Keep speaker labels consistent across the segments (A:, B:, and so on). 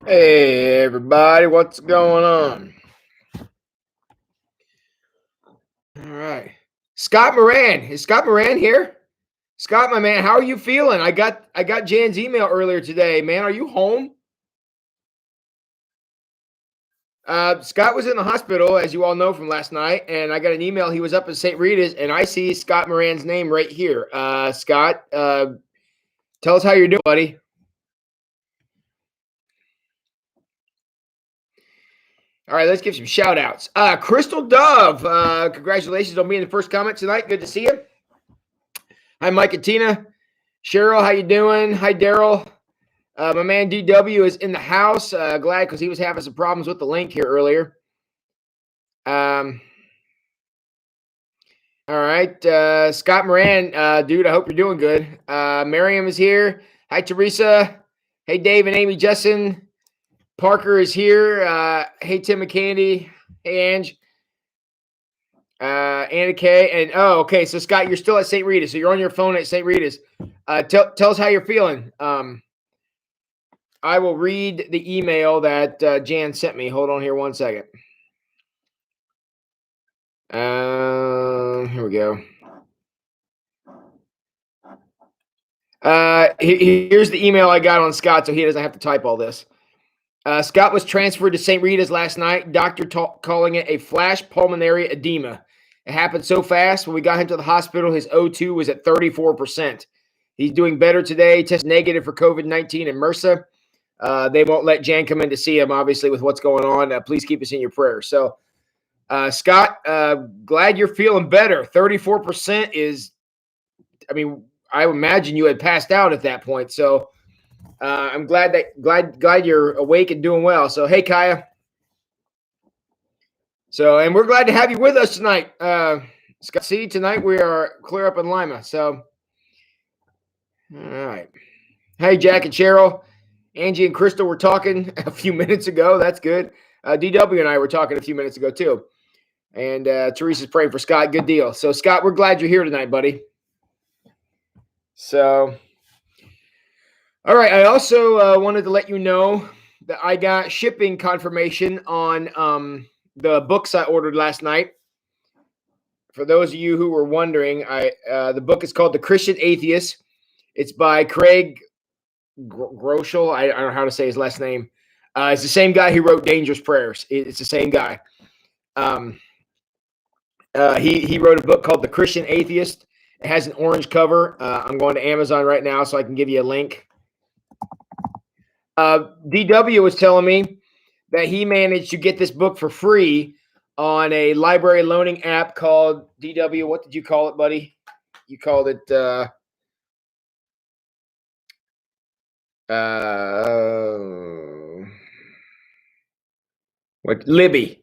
A: Hey everybody, what's going on? All right. Scott Moran. Is Scott Moran here? Scott, my man, how are you feeling? I got Jan's email earlier today. Man, are you home? Scott was in the hospital, as you all know from last night, and I got an email. He was up at St. Rita's, and I see Scott Moran's name right here. Scott, tell us how you're doing, buddy. All right, let's give some shout outs. Crystal Dove, congratulations on being the first comment tonight. Good to see you. Hi, Mike and Tina. Cheryl, how you doing? Hi, Daryl. My man DW is in the house. Glad because he was having some problems with the link here earlier. All right. Scott Moran, dude, I hope you're doing good. Miriam is here. Hi, Teresa. Hey, Dave and Amy Jessen. Parker is here. Hey, Tim and Candy. Hey, Ange. Anna Kay. And okay. So Scott, you're still at St. Rita's. So you're on your phone at St. Rita's. Tell us how you're feeling. I will read the email that Jan sent me. Hold on here one second. Here we go. Here's the email I got on Scott, so he doesn't have to type all this. Scott was transferred to St. Rita's last night. Doctor calling it a flash pulmonary edema. It happened so fast. When we got him to the hospital, his O2 was at 34%. He's doing better today. Test negative for COVID-19 and MRSA. They won't let Jan come in to see him, obviously, with what's going on. Please keep us in your prayers. So, Scott, glad you're feeling better. 34% is, I mean, I imagine you had passed out at that point. So I'm glad you're awake and doing well. So, hey, Kaya. So, and we're glad to have you with us tonight. Scott, see, tonight we are clear up in Lima. So, all right. Hey, Jack and Cheryl. Angie and Crystal were talking a few minutes ago. That's good. DW and I were talking a few minutes ago, too. And Teresa's praying for Scott. Good deal. So, Scott, we're glad you're here tonight, buddy. So, all right. I also wanted to let you know that I got shipping confirmation on the books I ordered last night. For those of you who were wondering, the book is called The Christian Atheist. It's by Craig Groeschel. I don't know how to say his last name. It's the same guy who wrote Dangerous Prayers. It's the same guy. He wrote a book called The Christian Atheist. It has an orange cover. I'm going to Amazon right now so I can give you a link. DW was telling me that he managed to get this book for free on a library loaning app called DW. What did you call it, buddy? You called it Libby.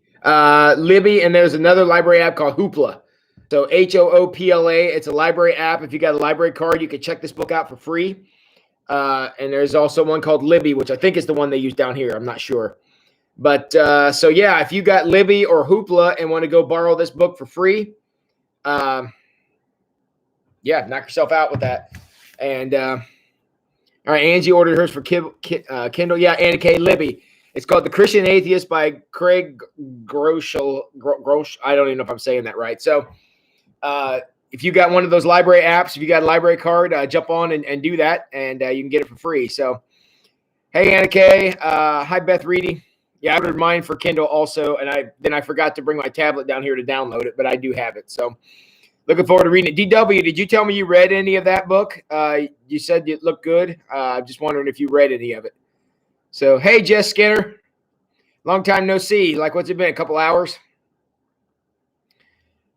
A: Libby, and there's another library app called Hoopla. So Hoopla. It's a library app. If you got a library card, you can check this book out for free. And there's also one called Libby, which I think is the one they use down here. I'm not sure. But so yeah, if you got Libby or Hoopla and want to go borrow this book for free, yeah, knock yourself out with that. And all right, Angie ordered hers for Kindle. Yeah, Anna K. Libby. It's called The Christian Atheist by Craig Groeschel. I don't even know if I'm saying that right. So if you got one of those library apps, if you got a library card, jump on and do that, and you can get it for free. So, hey, Anna Kay. Hi, Beth Reedy. Yeah, I ordered mine for Kindle also, and I forgot to bring my tablet down here to download it, but I do have it. So, looking forward to reading it. DW, did you tell me you read any of that book? You said it looked good. Just wondering if you read any of it. So, hey, Jess Skinner. Long time no see. Like, what's it been, a couple hours?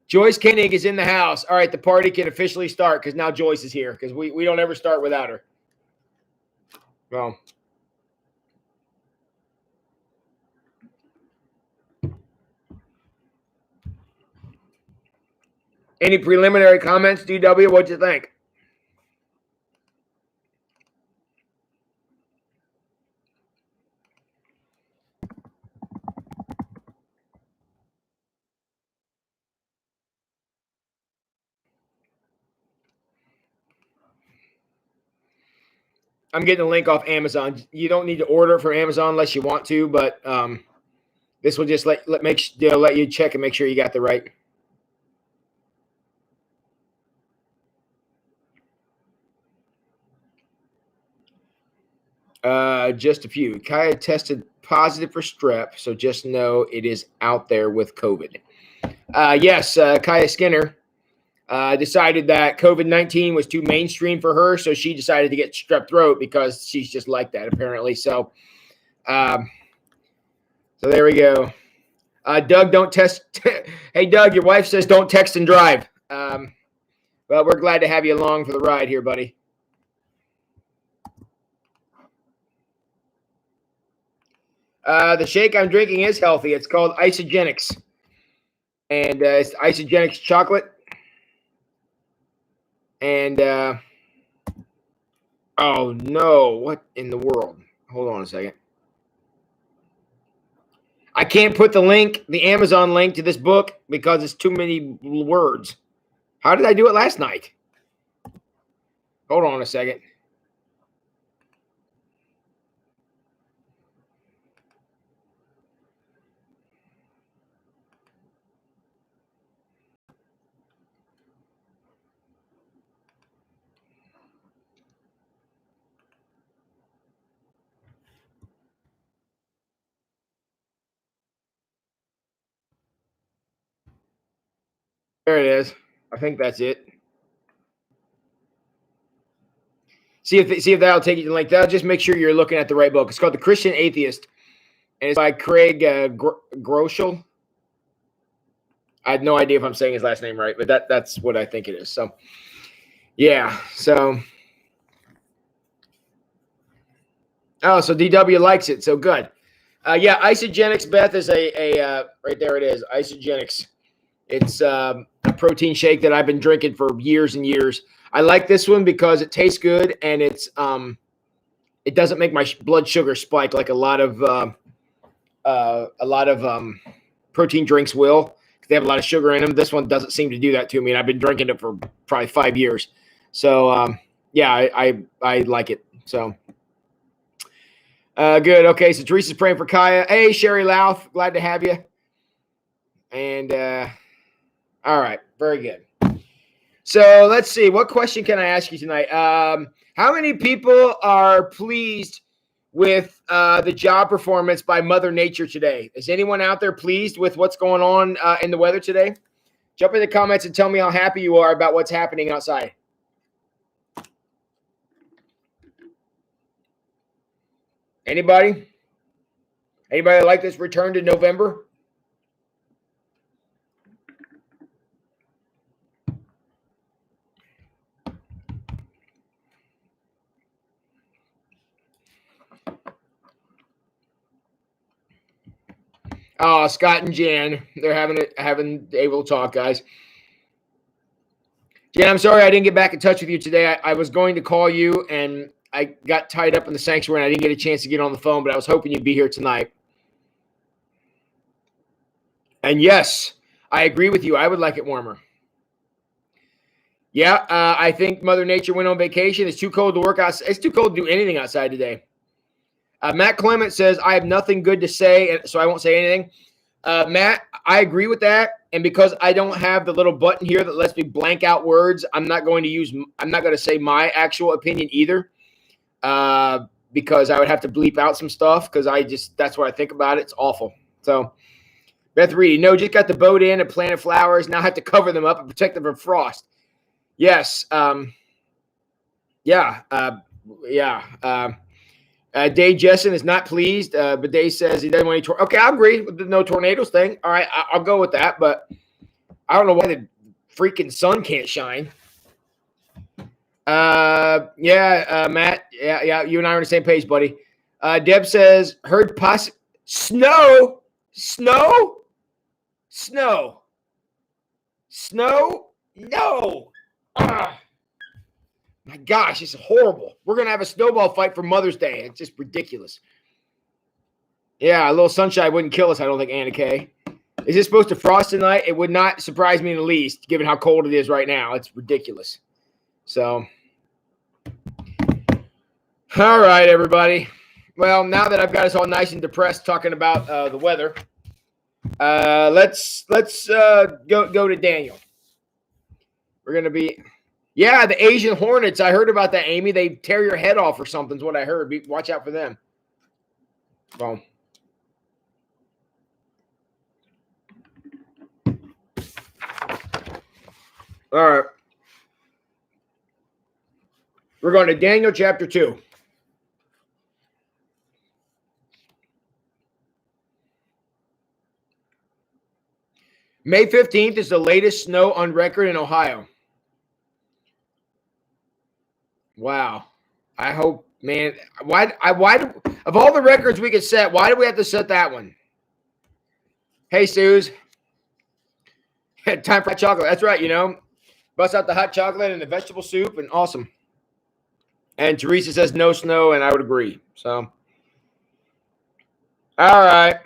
A: Joyce Koenig is in the house. All right, the party can officially start because now Joyce is here because we don't ever start without her. Well, any preliminary comments, DW? What'd you think? I'm getting the link off Amazon. You don't need to order it from Amazon unless you want to, but this will just let you check and make sure you got the right. Just a few. Kaya tested positive for strep, so just know it is out there with COVID. Yes, Kaya Skinner decided that COVID-19 was too mainstream for her, so she decided to get strep throat because she's just like that, apparently. So, so there we go. Doug, don't test. Hey, Doug, your wife says don't text and drive. Well, we're glad to have you along for the ride here, buddy. The shake I'm drinking is healthy. It's called Isogenics. And it's Isogenics chocolate. And, oh, no. What in the world? Hold on a second. I can't put the link, the Amazon link to this book because it's too many words. How did I do it last night? Hold on a second. There it is. I think that's it. See if that'll take you to the link. That'll just make sure you're looking at the right book. It's called The Christian Atheist, and it's by Craig Groeschel. I had no idea if I'm saying his last name right, but that's what I think it is. So, yeah. So, oh, so DW likes it. So good. Yeah, Isogenics, Beth, is a right there. It is Isogenics. It's a protein shake that I've been drinking for years and years. I like this one because it tastes good and it's it doesn't make my blood sugar spike like a lot of protein drinks will. They have a lot of sugar in them. This one doesn't seem to do that to me, and I've been drinking it for probably 5 years. So yeah, I like it. So good. Okay, so Teresa's praying for Kaya. Hey, Sherry Louth, glad to have you. And all right, very good. So let's see. What question can I ask you tonight? How many people are pleased with the job performance by Mother Nature today? Is anyone out there pleased with what's going on in the weather today? Jump in the comments and tell me how happy you are about what's happening outside. Anybody? Anybody like this return to November? Oh, Scott and Jan, they're having able to talk, guys. Jan, I'm sorry I didn't get back in touch with you today. I was going to call you, and I got tied up in the sanctuary, and I didn't get a chance to get on the phone, but I was hoping you'd be here tonight. And yes, I agree with you. I would like it warmer. Yeah, I think Mother Nature went on vacation. It's too cold to work out. It's too cold to do anything outside today. Matt Clement says, I have nothing good to say, so I won't say anything. Matt, I agree with that. And because I don't have the little button here that lets me blank out words, I'm not going to say my actual opinion either. Because I would have to bleep out some stuff because that's what I think about it. It's awful. So, Beth Reedy, no, just got the boat in and planted flowers. Now I have to cover them up and protect them from frost. Yes. Yeah. Dave Jessen is not pleased, but Dave says he doesn't want any tornadoes. Okay, I agree with the no tornadoes thing. All right, I'll go with that, but I don't know why the freaking sun can't shine. Matt, yeah, you and I are on the same page, buddy. Deb says, heard snow. No. My gosh, it's horrible. We're going to have a snowball fight for Mother's Day. It's just ridiculous. Yeah, a little sunshine wouldn't kill us, I don't think, Anna Kay. Is it supposed to frost tonight? It would not surprise me in the least, given how cold it is right now. It's ridiculous. So, All right, everybody. Well, now that I've got us all nice and depressed talking about the weather, let's go to Daniel. We're gonna be, yeah, the Asian hornets. I heard about that, Amy. They tear your head off or something. Is what I heard. Watch out for them. Well, all right. We're going to Daniel chapter 2. May 15th is the latest snow on record in Ohio. Wow. I hope, man. Why of all the records we could set, why do we have to set that one? Hey, Suze. Time for hot chocolate. That's right, Bust out the hot chocolate and the vegetable soup, and awesome. And Teresa says no snow, and I would agree. So, all right.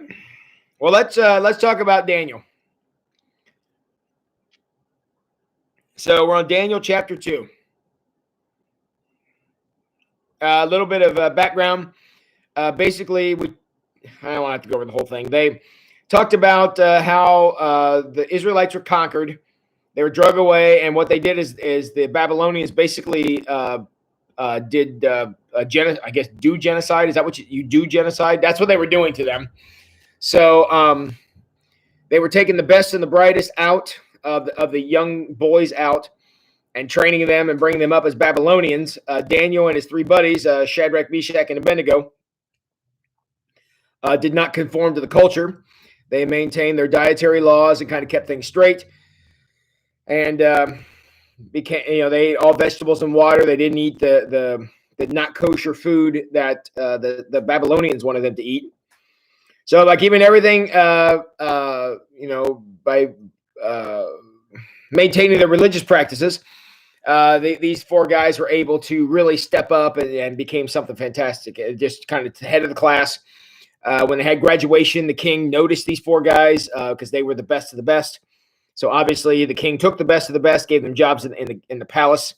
A: Well, let's talk about Daniel. So we're on Daniel chapter 2. A little bit of background. Basically, I don't want to go over the whole thing. They talked about how the Israelites were conquered. They were drug away, and what they did is the Babylonians basically did I guess do genocide. Is that what you do genocide? That's what they were doing to them. So they were taking the best and the brightest out of the young boys out and training them and bringing them up as Babylonians. Daniel and his three buddies, Shadrach, Meshach, and Abednego, did not conform to the culture. They maintained their dietary laws and kind of kept things straight. And became, they ate all vegetables and water. They didn't eat the not kosher food that the Babylonians wanted them to eat. So by keeping everything, by maintaining their religious practices, these four guys were able to really step up and became something fantastic. Just kind of the head of the class. When they had graduation, the king noticed these four guys because they were the best of the best. So obviously, the king took the best of the best, gave them jobs in the palace,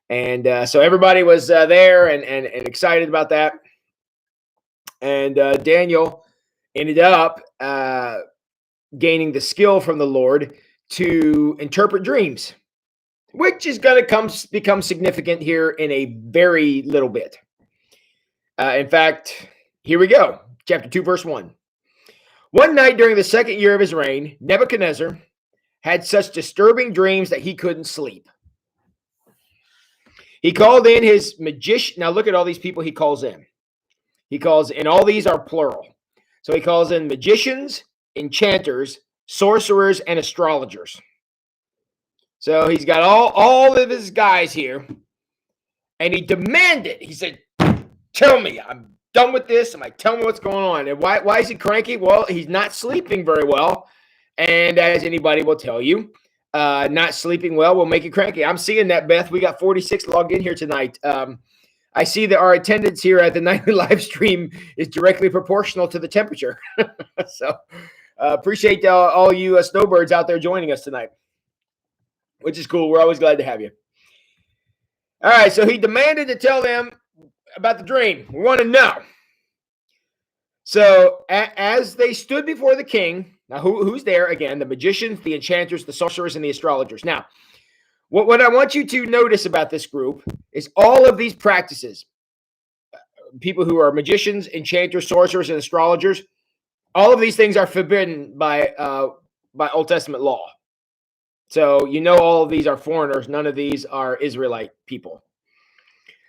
A: and so everybody was there and excited about that. And Daniel ended up gaining the skill from the Lord to interpret dreams, which is going to become significant here in a very little bit. In fact, here we go. Chapter 2, verse 1. One night during the second year of his reign, Nebuchadnezzar had such disturbing dreams that he couldn't sleep. He called in his magician. Now look at all these people he calls in. And all these are plural. So he calls in magicians, enchanters, sorcerers, and astrologers. So he's got all of his guys here. And he demanded, he said, tell me, I'm done with this. Tell me what's going on. And why is he cranky? Well, he's not sleeping very well. And as anybody will tell you, not sleeping well will make you cranky. I'm seeing that, Beth. We got 46 logged in here tonight. I see that our attendance here at the nightly live stream is directly proportional to the temperature. So appreciate all you snowbirds out there joining us tonight, which is cool. We're always glad to have you. All right, so he demanded to tell them about the dream. We want to know. So as they stood before the king, now who's there? Again, the magicians, the enchanters, the sorcerers, and the astrologers. Now, what I want you to notice about this group is all of these practices, people who are magicians, enchanters, sorcerers, and astrologers, all of these things are forbidden by Old Testament law. So all of these are foreigners. None of these are Israelite people.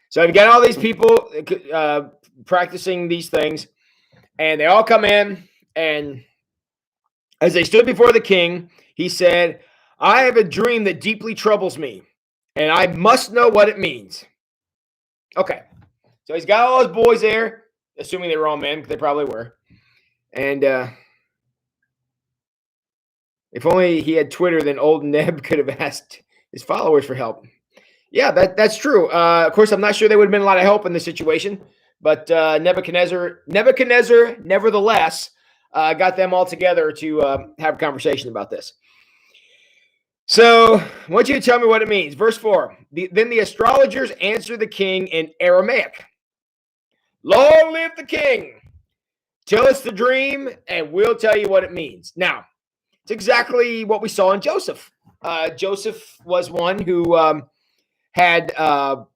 A: So you've got all these people practicing these things, and they all come in, and as they stood before the king, he said, I have a dream that deeply troubles me, and I must know what it means. Okay. So he's got all his boys there, assuming they were all men, because they probably were. And if only he had Twitter, then old Neb could have asked his followers for help. Yeah, that's true. Of course, I'm not sure there would have been a lot of help in this situation, but Nebuchadnezzar, nevertheless, got them all together to have a conversation about this. So I want you to tell me what it means. Verse 4, then the astrologers answered the king in Aramaic. Long live the king. Tell us the dream, and we'll tell you what it means. Now, it's exactly what we saw in Joseph. Joseph was one who had the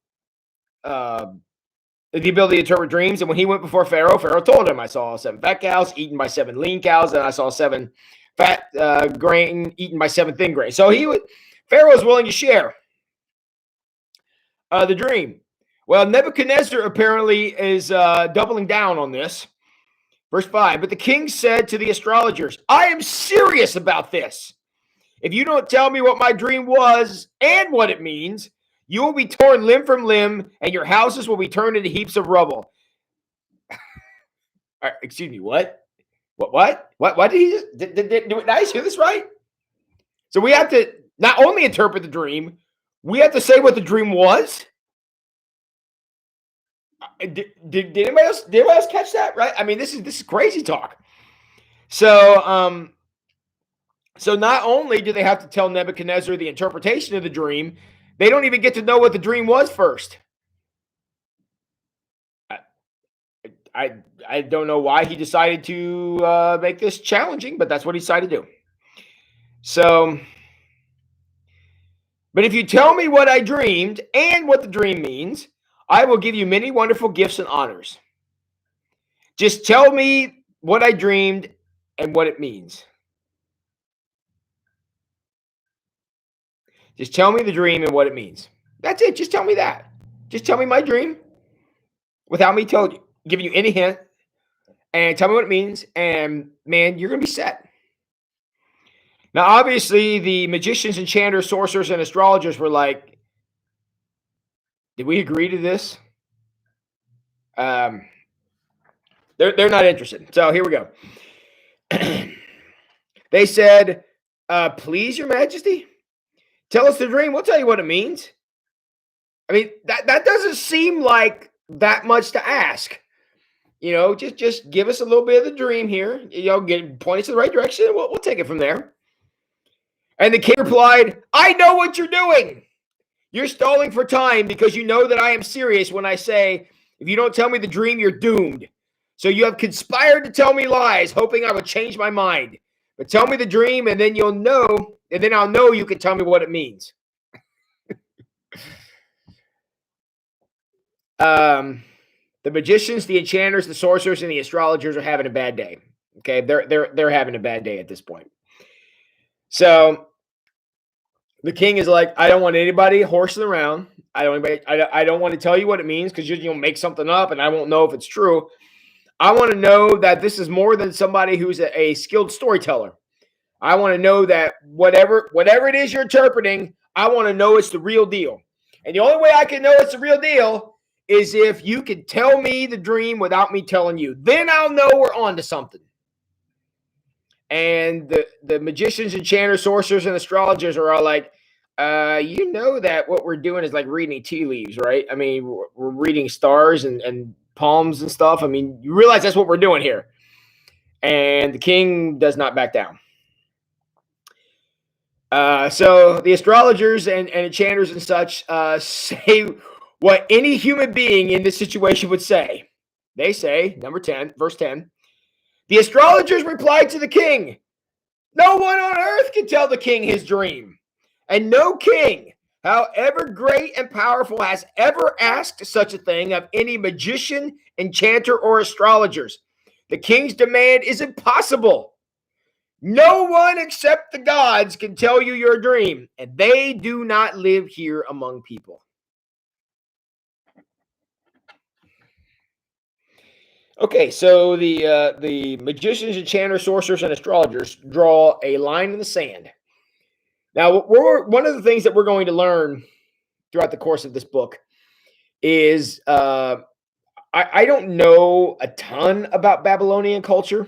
A: ability to interpret dreams. And when he went before Pharaoh, Pharaoh told him, I saw 7 fat cows eaten by 7 lean cows, and I saw 7 fat grain eaten by 7 thin grain. So Pharaoh was willing to share the dream. Well, Nebuchadnezzar apparently is doubling down on this. Verse 5, but the king said to the astrologers, I am serious about this. If you don't tell me what my dream was and what it means, you will be torn limb from limb, and your houses will be turned into heaps of rubble. Excuse me, what? What did he just, did I hear this right? So we have to not only interpret the dream, we have to say what the dream was. Did anybody else catch that? Right? I mean, this is crazy talk. So so not only do they have to tell Nebuchadnezzar the interpretation of the dream, they don't even get to know what the dream was first. I don't know why he decided to make this challenging, but that's what he decided to do. So, but if you tell me what I dreamed and what the dream means, I will give you many wonderful gifts and honors. Just tell me what I dreamed and what it means. Just tell me the dream and what it means. That's it. Just tell me that. Just tell me my dream without me giving you any hint, and tell me what it means, and man, you're going to be set. Now, obviously, the magicians, enchanters, sorcerers, and astrologers were like, did we agree to this? They're not interested. So here we go. They said, please, your majesty, tell us the dream. We'll tell you what it means. I mean, that doesn't seem like that much to ask. You know, just give us a little bit of the dream here. You know, point us in the right direction. We'll take it from there. And the king replied, I know what you're doing. You're stalling for time because you know that I am serious when I say, if you don't tell me the dream, you're doomed. So you have conspired to tell me lies, hoping I would change my mind. But tell me the dream, and then you'll know, and then I'll know you can tell me what it means. The magicians, the enchanters, the sorcerers, and the astrologers are having a bad day. Okay, they're having a bad day at this point. So the king is like, I don't want anybody horsing around. I don't want to tell you what it means because you'll make something up and I won't know if it's true. I want to know that this is more than somebody who's a skilled storyteller. I want to know that whatever it is you're interpreting, I want to know it's the real deal. And the only way I can know it's the real deal is if you can tell me the dream without me telling you. Then I'll know we're on to something. And the magicians, enchanters, sorcerers, and astrologers are all like, you know that what we're doing is like reading tea leaves, right? I mean, we're reading stars and palms and stuff. I mean, you realize that's what we're doing here. And the king does not back down. So the astrologers and enchanters and such say what any human being in this situation would say. They say, number 10, verse 10, the astrologers replied to the king, no one on earth can tell the king his dream. And no king, however great and powerful, has ever asked such a thing of any magician, enchanter, or astrologers. The king's demand is impossible. No one except the gods can tell you your dream, and they do not live here among people. Okay, so the magicians, enchanters, sorcerers, and astrologers draw a line in the sand. Now, one of the things that we're going to learn throughout the course of this book is I don't know a ton about Babylonian culture,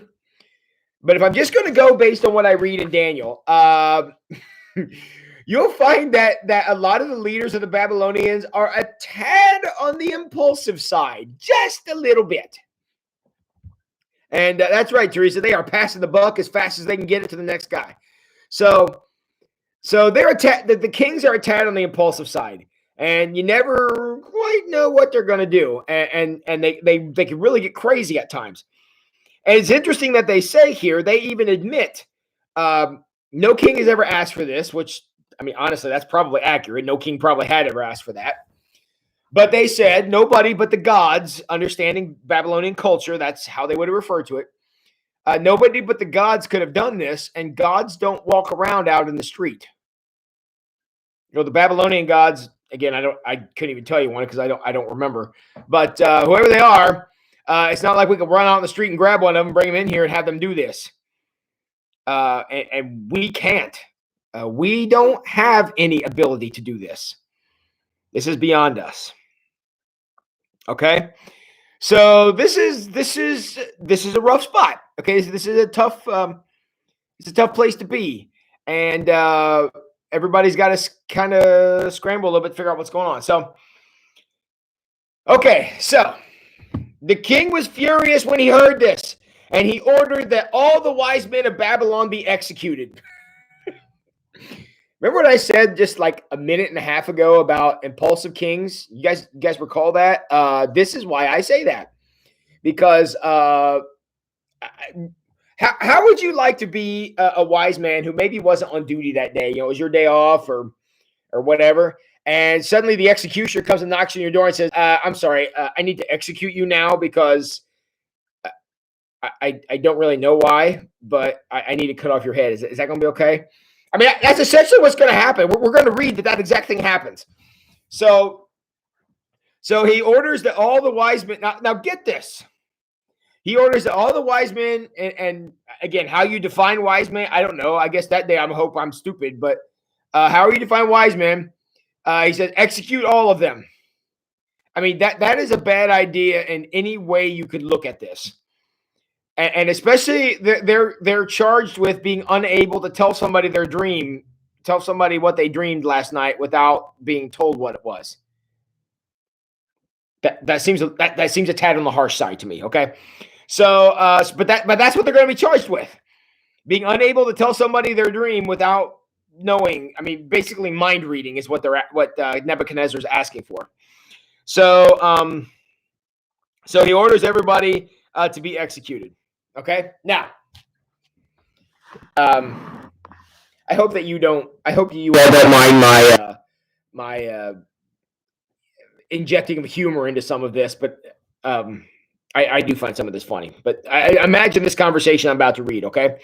A: but if I'm just going to go based on what I read in Daniel, you'll find that a lot of the leaders of the Babylonians are a tad on the impulsive side, just a little bit. And that's right, Teresa. They are passing the buck as fast as they can get it to the next guy. So they're the kings are a tad on the impulsive side. and you never quite know what they're going to do, and they can really get crazy at times. And it's interesting that they say here, they even admit no king has ever asked for this, which, I mean, honestly, that's probably accurate. No king probably had ever asked for that. But they said nobody but the gods, understanding Babylonian culture, that's how they would have referred to it. Nobody but the gods could have done this, and gods don't walk around out in the street. You know, the Babylonian gods, again, I couldn't even tell you one because I don't remember. But whoever they are, it's not like we could run out in the street and grab one of them, bring them in here, and have them do this. And we can't. We don't have any ability to do this. This is beyond us. Okay, so this is a rough spot. Okay, so this is a tough place to be, and everybody's got to kind of scramble a little bit to figure out what's going on. So, okay, so the king was furious when he heard this, and he ordered that all the wise men of Babylon be executed. Remember what I said just like a minute and a half ago about impulsive kings? You guys recall that? This is why I say that. Because how would you like to be a wise man who maybe wasn't on duty that day? You know, it was your day off or whatever. And suddenly the executioner comes and knocks on your door and says, I'm sorry, I need to execute you now because I don't really know why, but I need to cut off your head. Is that going to be okay? I mean, that's essentially what's going to happen. We're going to read that exact thing happens. So he orders that all the wise men, now get this. He orders that all the wise men, and again, how you define wise men, I don't know. I guess that day I hope I'm stupid, but how you define wise men, he says, execute all of them. I mean, that is a bad idea in any way you could look at this. And especially they're charged with being unable to tell somebody tell somebody what they dreamed last night without being told what it was. That seems a tad on the harsh side to me. Okay, so but that's what they're going to be charged with, being unable to tell somebody their dream without knowing. I mean, basically mind reading is what Nebuchadnezzar is asking for. So so he orders everybody to be executed. Okay, now, I hope that you don't. I hope you all don't mind my injecting of humor into some of this, but I do find some of this funny. But I imagine this conversation I'm about to read. Okay,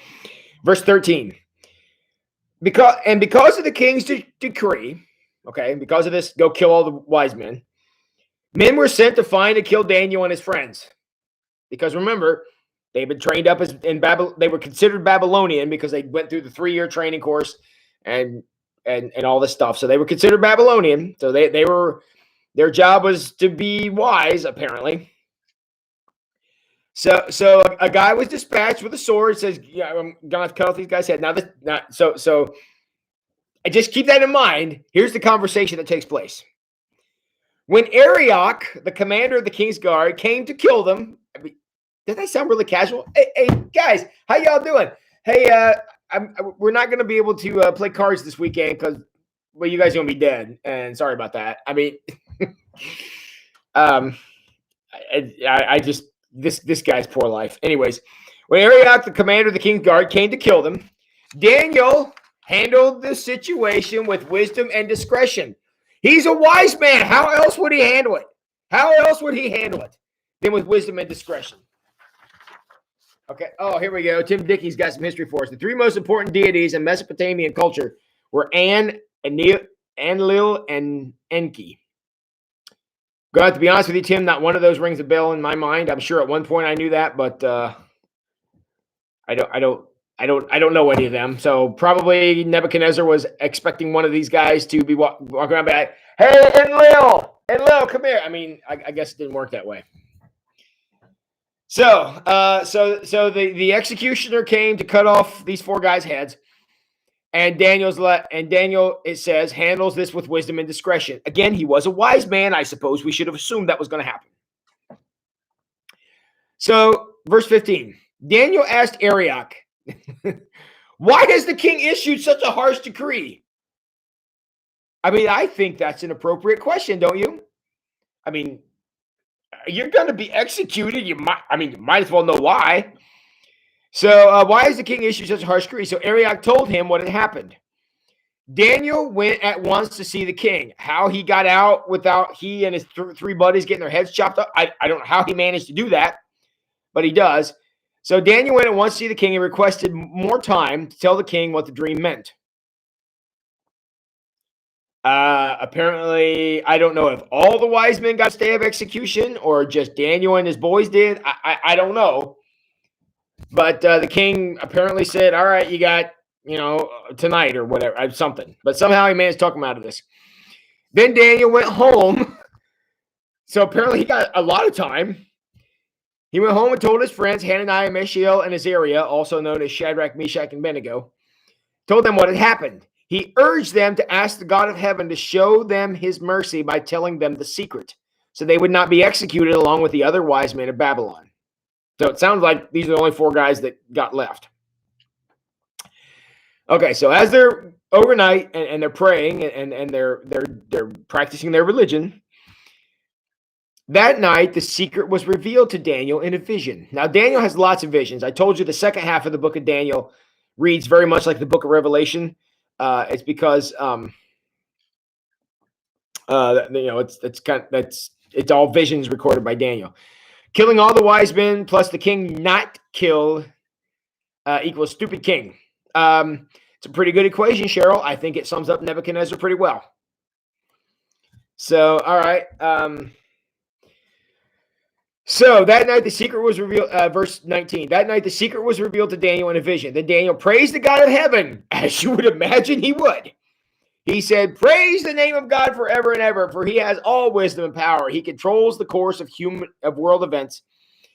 A: verse 13. Because of the king's decree, okay, because of this, go kill all the wise men. Men were sent to find and kill Daniel and his friends, because remember, they've been trained up in Babylon. They were considered Babylonian because they went through the 3-year training course and all this stuff. So they were considered Babylonian. So their job was to be wise, apparently. So a guy was dispatched with a sword. Says, "Yeah, I'm gonna have to cut off these guys' head." So I just keep that in mind. Here's the conversation that takes place. When Arioch, the commander of the king's guard, came to kill them, does that sound really casual? Hey guys, how y'all doing? Hey, we're not going to be able to play cards this weekend because, well, you guys are going to be dead. And sorry about that. I mean, I just this guy's poor life. Anyways, when Arioch, the commander of the king's guard, came to kill them, Daniel handled the situation with wisdom and discretion. He's a wise man. How else would he handle it? Than with wisdom and discretion? Okay. Oh, here we go. Tim Dickey's got some history for us. The 3 most important deities in Mesopotamian culture were An, Enlil, and Enki. God, to be honest with you, Tim, not one of those rings a bell in my mind. I'm sure at one point I knew that, but I don't know any of them. So probably Nebuchadnezzar was expecting one of these guys to be walking around back. Hey, Enlil, come here. I mean, I guess it didn't work that way. So the executioner came to cut off these 4 guys' heads, and Daniel, it says, handles this with wisdom and discretion. Again, he was a wise man. I suppose we should have assumed that was going to happen. So, verse 15, Daniel asked Arioch, why has the king issued such a harsh decree? I mean, I think that's an appropriate question, don't you? I mean, you're going to be executed. You might as well know why. So why is the king issued such a harsh decree? So Arioch told him what had happened. Daniel went at once to see the king. How he got out without he and his three buddies getting their heads chopped up, I don't know how he managed to do that, but he does. So Daniel went at once to see the king and requested more time to tell the king what the dream meant. Apparently, I don't know if all the wise men got a stay of execution or just Daniel and his boys did. I don't know. But the king apparently said, all right, you got, tonight or whatever, something. But somehow he managed to talk him out of this. Then Daniel went home. So apparently he got a lot of time. He went home and told his friends, Hananiah, Mishael, and Azariah, also known as Shadrach, Meshach, and Abednego, told them what had happened. He urged them to ask the God of heaven to show them his mercy by telling them the secret, so they would not be executed along with the other wise men of Babylon. So it sounds like these are the only 4 guys that got left. Okay, so as they're overnight and they're praying and they're practicing their religion, that night the secret was revealed to Daniel in a vision. Now Daniel has lots of visions. I told you the second half of the book of Daniel reads very much like the book of Revelation. It's because it's all visions recorded by Daniel. Killing all the wise men plus the king not killed equals stupid king. It's a pretty good equation, Cheryl. I think it sums up Nebuchadnezzar pretty well. So, all right. So that night the secret was revealed, verse 19. That night the secret was revealed to Daniel in a vision. Then Daniel praised the God of heaven, as you would imagine he would. He said, praise the name of God forever and ever, for he has all wisdom and power. He controls the course of world events.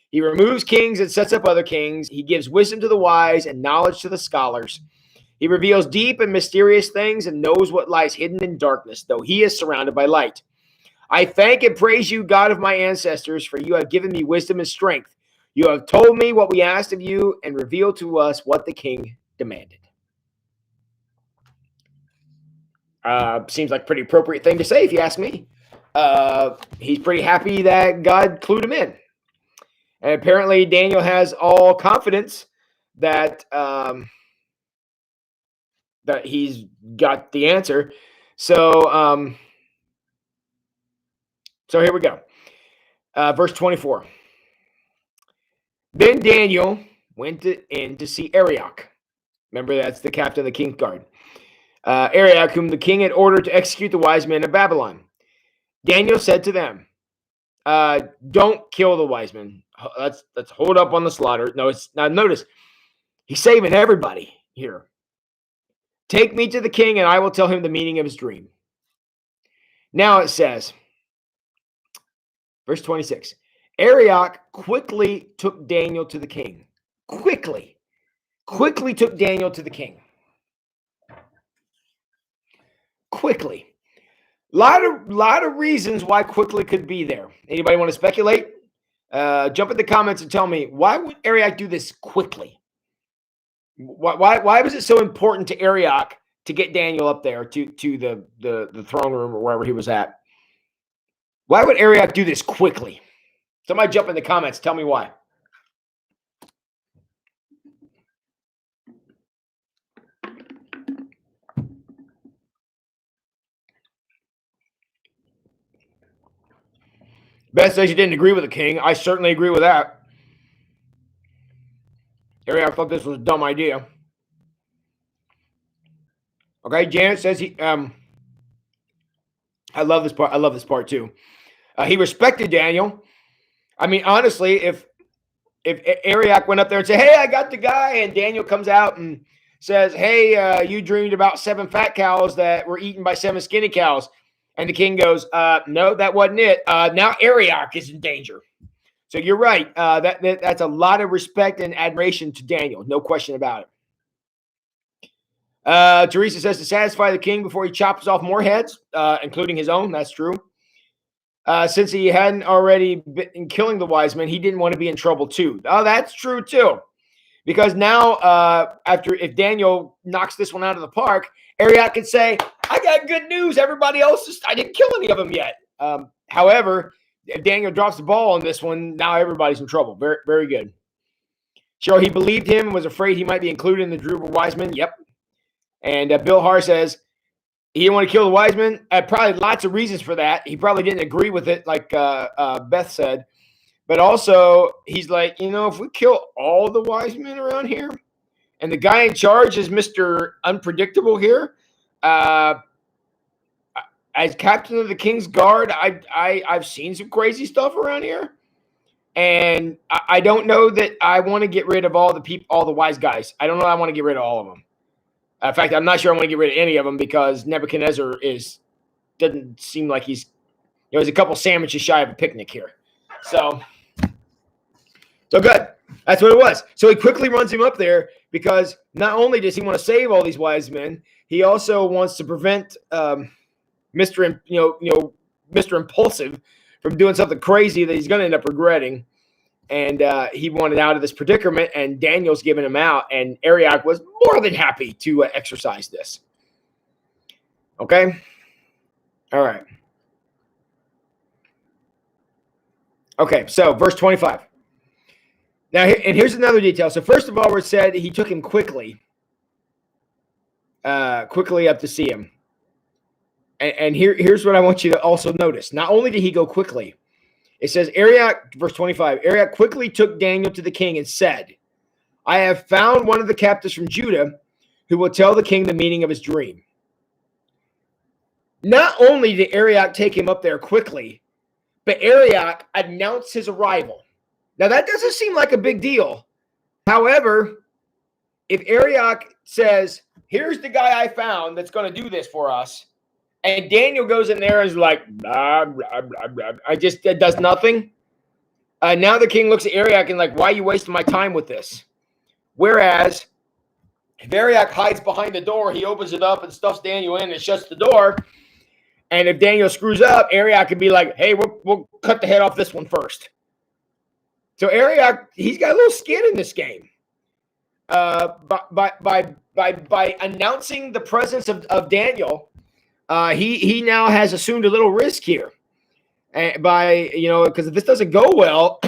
A: He removes kings and sets up other kings. He gives wisdom to the wise and knowledge to the scholars. He reveals deep and mysterious things and knows what lies hidden in darkness, though he is surrounded by light. I thank and praise you, God of my ancestors, for you have given me wisdom and strength. You have told me what we asked of you and revealed to us what the king demanded. Seems like a pretty appropriate thing to say, if you ask me. He's pretty happy that God clued him in. And apparently Daniel has all confidence that that he's got the answer. So here we go. Verse 24. Then Daniel went in to see Arioch. Remember, that's the captain of the king's guard. Arioch, whom the king had ordered to execute the wise men of Babylon. Daniel said to them, don't kill the wise men. Let's hold up on the slaughter. No, now notice, he's saving everybody here. Take me to the king and I will tell him the meaning of his dream. Now it says, verse 26, Arioch quickly took Daniel to the king. Quickly took Daniel to the king. Quickly. Lot of reasons why quickly could be there. Anybody want to speculate? Jump in the comments and tell me, why would Arioch do this quickly? Why was it so important to Arioch to get Daniel up there to the throne room or wherever he was at? Why would Arioch do this quickly? Somebody jump in the comments. Tell me why. Beth says you didn't agree with the king. I certainly agree with that. Arioch thought this was a dumb idea. Okay, Janet says he. I love this part. I love this part too. He respected Daniel. I mean, honestly, if Arioch went up there and said, "Hey, I got the guy," and Daniel comes out and says, "Hey, you dreamed about 7 fat cows that were eaten by 7 skinny cows," and the king goes, "No, that wasn't it. Now Arioch is in danger." So you're right. That's a lot of respect and admiration to Daniel. No question about it. Teresa says to satisfy the king before he chops off more heads, including his own. That's true. Since he hadn't already been killing the wise men, he didn't want to be in trouble too. Oh, that's true too. Because now, if Daniel knocks this one out of the park, Arioch could say, I got good news. Everybody else, I didn't kill any of them yet. However, if Daniel drops the ball on this one, now everybody's in trouble. Very, very good. Sure, he believed him and was afraid he might be included in the group of wise men. Yep. And Bill Harr says he didn't want to kill the wise men. Probably lots of reasons for that. He probably didn't agree with it, like Beth said. But also, he's like, if we kill all the wise men around here, and the guy in charge is Mr. Unpredictable here, as captain of the King's Guard, I've seen some crazy stuff around here. And I don't know that I want to get rid of all the wise guys. I don't know I want to get rid of all of them. In fact, I'm not sure I want to get rid of any of them because Nebuchadnezzar doesn't seem like he's a couple sandwiches shy of a picnic here. So good. That's what it was. So he quickly runs him up there because not only does he want to save all these wise men, he also wants to prevent Mr. Impulsive from doing something crazy that he's going to end up regretting. And he wanted out of this predicament, and Daniel's giving him out, and Arioch was more than happy to exercise this. Okay? All right. Okay, so verse 25. Now, and here's another detail. So first of all, it said he took him quickly up to see him. And here's what I want you to also notice. Not only did he go quickly, it says, Arioch, verse 25, Arioch quickly took Daniel to the king and said, I have found one of the captives from Judah who will tell the king the meaning of his dream. Not only did Arioch take him up there quickly, but Arioch announced his arrival. Now, that doesn't seem like a big deal. However, if Arioch says, here's the guy I found that's going to do this for us, and Daniel goes in there and is like, blah, blah, blah, blah. It does nothing. Now the king looks at Arioch and like, why are you wasting my time with this? Whereas if Arioch hides behind the door, he opens it up and stuffs Daniel in and shuts the door. And if Daniel screws up, Arioch could be like, hey, we'll cut the head off this one first. So Arioch, he's got a little skin in this game. By announcing the presence of Daniel, he now has assumed a little risk here, because if this doesn't go well,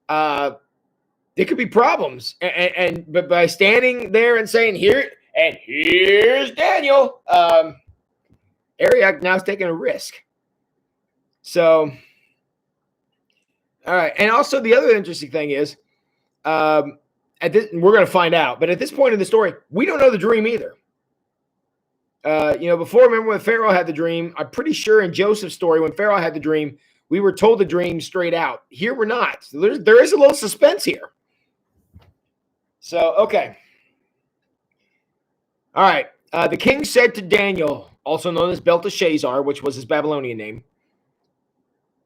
A: there could be problems. But by standing there and saying here's Daniel, Arioch now is taking a risk. So, all right, and also the other interesting thing is, we're going to find out. But at this point in the story, we don't know the dream either. Before, remember when Pharaoh had the dream, I'm pretty sure in Joseph's story, when Pharaoh had the dream, we were told the dream straight out. Here we're not. So there is a little suspense here. So, okay. All right. The king said to Daniel, also known as Belteshazzar, which was his Babylonian name.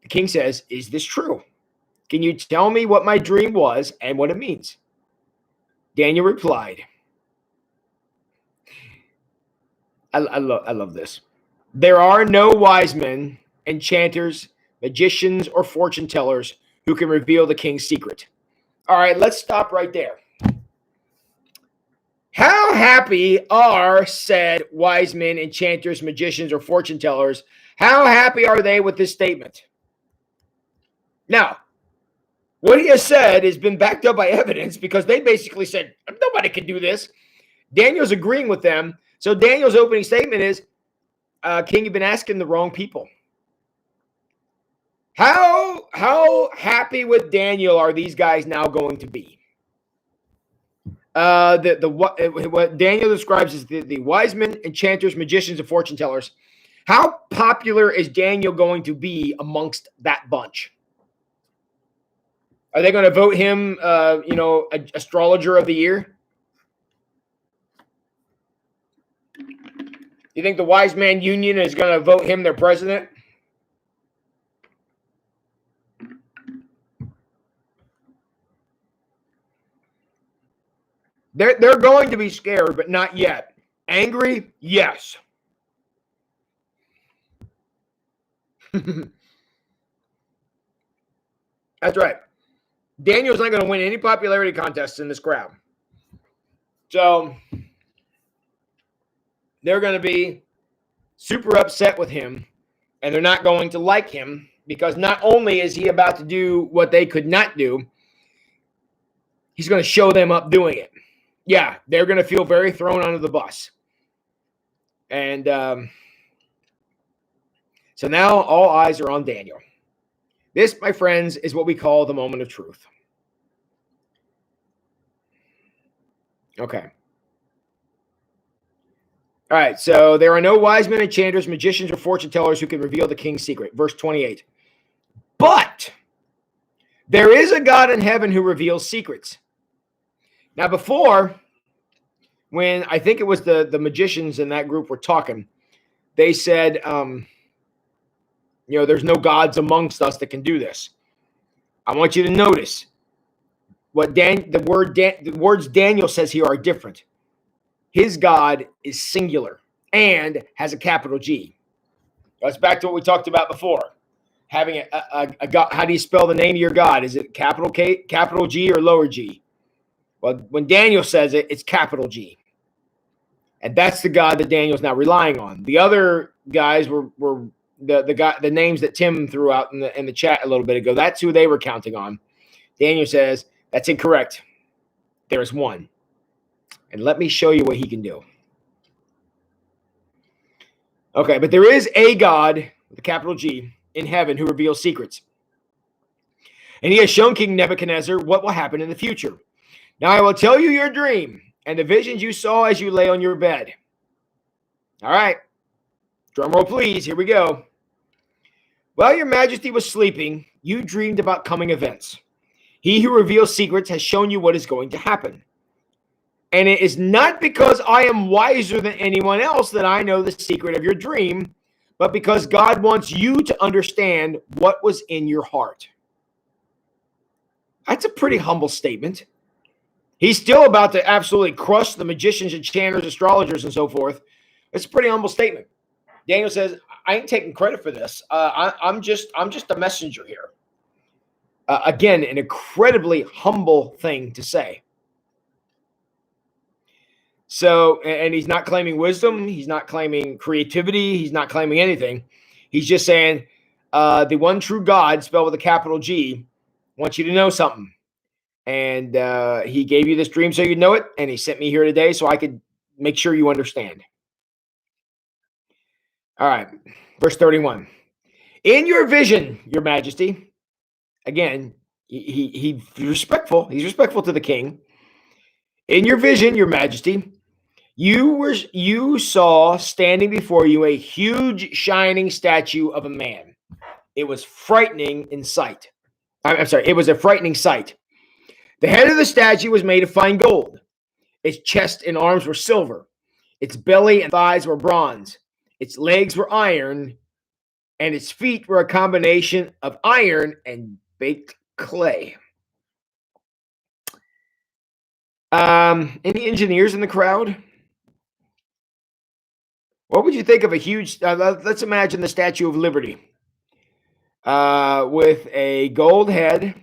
A: The king says, is this true? Can you tell me what my dream was and what it means? Daniel replied, I love this. There are no wise men, enchanters, magicians, or fortune tellers who can reveal the king's secret. All right, let's stop right there. How happy are said wise men, enchanters, magicians, or fortune tellers? How happy are they with this statement? Now, what he has said has been backed up by evidence because they basically said, nobody can do this. Daniel's agreeing with them. So Daniel's opening statement is, King, you've been asking the wrong people. How happy with Daniel are these guys now going to be? What Daniel describes as the wise men, enchanters, magicians, and fortune tellers. How popular is Daniel going to be amongst that bunch? Are they going to vote him, astrologer of the year? You think the Wise Man Union is going to vote him their president? They're going to be scared, but not yet. Angry? Yes. That's right. Daniel's not going to win any popularity contests in this crowd. So they're going to be super upset with him, and they're not going to like him because not only is he about to do what they could not do, he's going to show them up doing it. Yeah, they're going to feel very thrown under the bus. And so now all eyes are on Daniel. This, my friends, is what we call the moment of truth. Okay. All right, so there are no wise men, enchanters, magicians, or fortune tellers who can reveal the king's secret. Verse 28. But there is a God in heaven who reveals secrets. Now, before, when I think it was the magicians in that group were talking, they said, there's no gods amongst us that can do this. I want you to notice what the words Daniel says here are different. His God is singular and has a capital G. That's back to what we talked about before. Having a God. How do you spell the name of your God? Is it capital K, capital G, or lower G? Well, when Daniel says it, it's capital G. And that's the God that Daniel's now relying on. The other guys were the names that Tim threw out in the chat a little bit ago. That's who they were counting on. Daniel says, that's incorrect. There is one. And let me show you what he can do. Okay, but there is a God with a capital G in heaven who reveals secrets. And he has shown King Nebuchadnezzar what will happen in the future. Now I will tell you your dream and the visions you saw as you lay on your bed. All right. Drum roll, please. Here we go. While your majesty was sleeping, you dreamed about coming events. He who reveals secrets has shown you what is going to happen. And it is not because I am wiser than anyone else that I know the secret of your dream, but because God wants you to understand what was in your heart. That's a pretty humble statement. He's still about to absolutely crush the magicians, enchanters, astrologers, and so forth. It's a pretty humble statement. Daniel says, I ain't taking credit for this. I'm just a messenger here. Again, an incredibly humble thing to say. So, and he's not claiming wisdom. He's not claiming creativity. He's not claiming anything. He's just saying, the one true God, spelled with a capital G, wants you to know something. And he gave you this dream so you know it. And he sent me here today so I could make sure you understand. All right. Verse 31. In your vision, your majesty. Again, he's respectful. He's respectful to the king. In your vision, your majesty, you saw standing before you a huge shining statue of a man. It was frightening in sight. I'm sorry, it was a frightening sight. The head of the statue was made of fine gold. Its chest and arms were silver. Its belly and thighs were bronze. Its legs were iron, and its feet were a combination of iron and baked clay. Any engineers in the crowd? What would you think of a huge, let's imagine the Statue of Liberty with a gold head,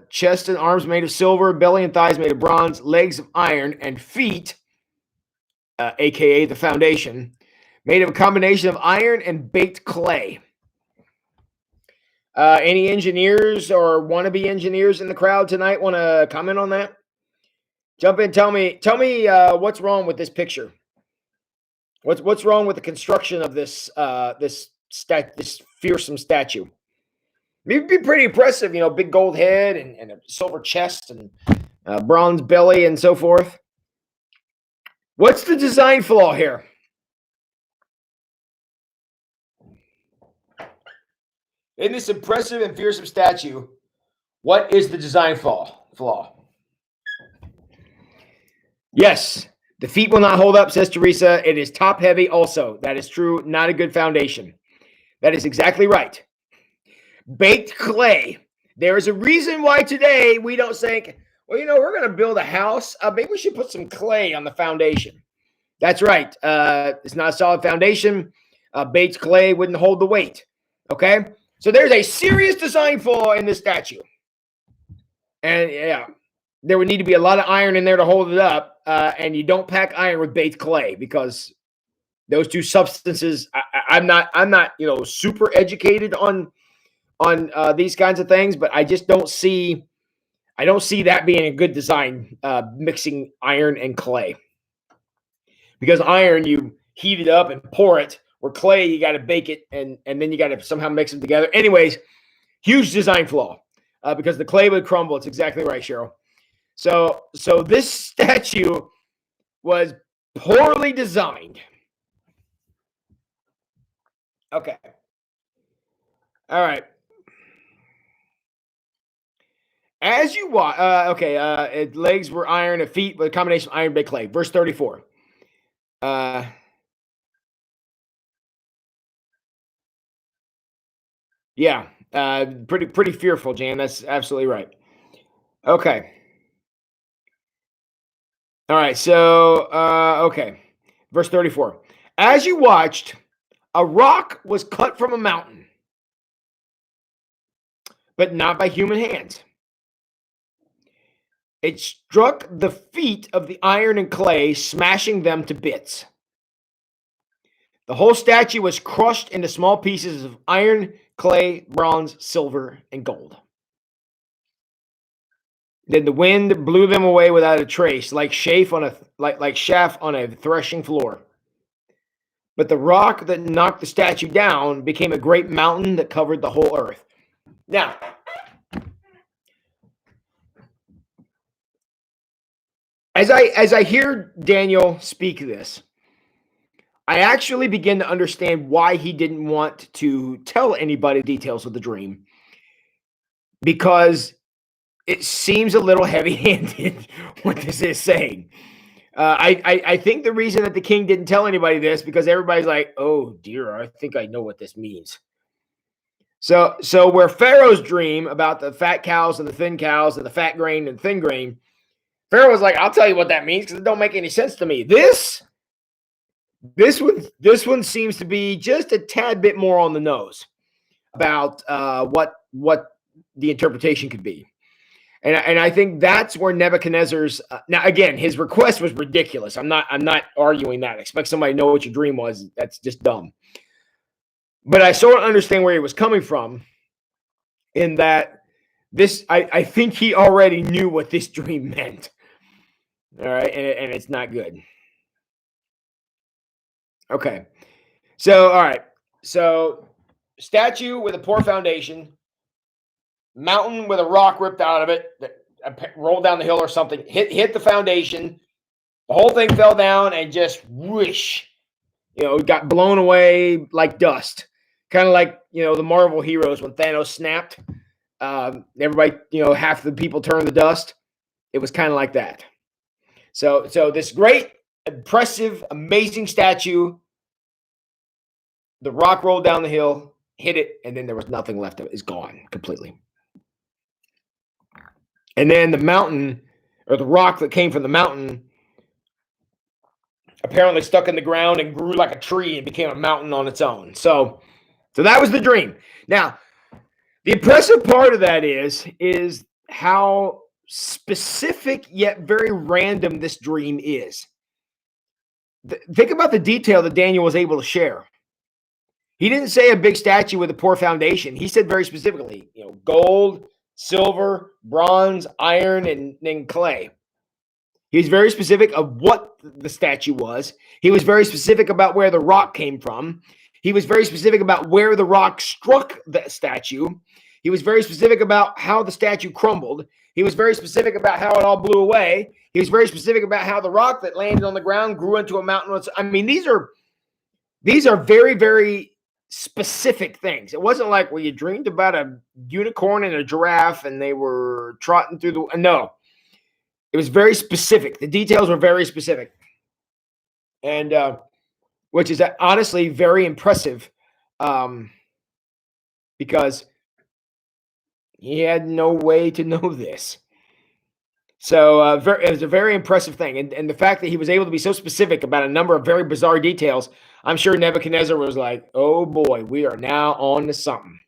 A: chest and arms made of silver, belly and thighs made of bronze, legs of iron, and feet, aka the foundation, made of a combination of iron and baked clay. Any engineers or wannabe engineers in the crowd tonight want to comment on that? Jump in. Tell me what's wrong with this picture. What's wrong with the construction of this this fearsome statue? It'd be pretty impressive, big gold head and a silver chest and bronze belly and so forth. What's the design flaw here? In this impressive and fearsome statue, what is the design flaw? Yes, the feet will not hold up, says Teresa. It is top heavy also. That is true. Not a good foundation. That is exactly right. Baked clay. There is a reason why today we don't think, well, we're going to build a house. Maybe we should put some clay on the foundation. That's right. It's not a solid foundation. Baked clay wouldn't hold the weight. Okay? So there's a serious design flaw in this statue. And yeah, there would need to be a lot of iron in there to hold it up. And you don't pack iron with baked clay because Those two substances. I'm not super educated on these kinds of things, but I just don't see that being a good design, mixing iron and clay. Because iron, you heat it up and pour it, or clay, you got to bake it and then you got to somehow mix them together. Anyways, huge design flaw, because the clay would crumble. It's exactly right, Cheryl. So this statue was poorly designed. Okay. All right. As you watch, legs were iron, and feet with a combination of iron, baked clay. Verse 34. Yeah, pretty fearful, Jan. That's absolutely right. Okay. All right. So, okay. Verse 34. As you watched, a rock was cut from a mountain, but not by human hands. It struck the feet of the iron and clay, smashing them to bits. The whole statue was crushed into small pieces of iron, clay, bronze, silver, and gold. Then the wind blew them away without a trace, like chaff on a threshing floor. But the rock that knocked the statue down became a great mountain that covered the whole earth. Now, as I hear Daniel speak this, I actually begin to understand why he didn't want to tell anybody the details of the dream, because it seems a little heavy-handed what this is saying. I think the reason that the king didn't tell anybody this, because everybody's like, oh dear, I think I know what this means. So where Pharaoh's dream about the fat cows and the thin cows and the fat grain and thin grain, Pharaoh was like, I'll tell you what that means because it don't make any sense to me. This one seems to be just a tad bit more on the nose about what the interpretation could be. And I think that's where Nebuchadnezzar's now again, his request was ridiculous. I'm not arguing that. Expect somebody to know what your dream was. That's just dumb. But I sort of understand where he was coming from, in that this I think he already knew what this dream meant. All right, and it's not good. Okay. So all right. So statue with a poor foundation, mountain with a rock ripped out of it that rolled down the hill or something, hit the foundation, the whole thing fell down and just whoosh, got blown away like dust, kind of like the Marvel heroes when Thanos snapped. Everybody, half the people turned to dust. It was kind of like that. So this great, impressive, amazing statue, the rock rolled down the hill, hit it, and then there was nothing left of it. It's gone completely. And then the mountain, or the rock that came from the mountain, apparently stuck in the ground and grew like a tree and became a mountain on its own. So that was the dream. Now, the impressive part of that is how specific yet very random this dream is. Think about the detail that Daniel was able to share. He didn't say a big statue with a poor foundation. He said very specifically, gold, silver, bronze, iron, and then clay. He was very specific of what the statue was. He was very specific about where the rock came from. He was very specific about where the rock struck the statue. He was very specific about how the statue crumbled. He was very specific about how it all blew away. He was very specific about how the rock that landed on the ground grew into a mountain. I mean, these are very, very specific things. It wasn't like, well, you dreamed about a unicorn and a giraffe and they were trotting through the... No. It was very specific. The details were very specific. And which is honestly very impressive, because he had no way to know this. So it was a very impressive thing. And the fact that he was able to be so specific about a number of very bizarre details, I'm sure Nebuchadnezzar was like, oh boy, we are now on to something.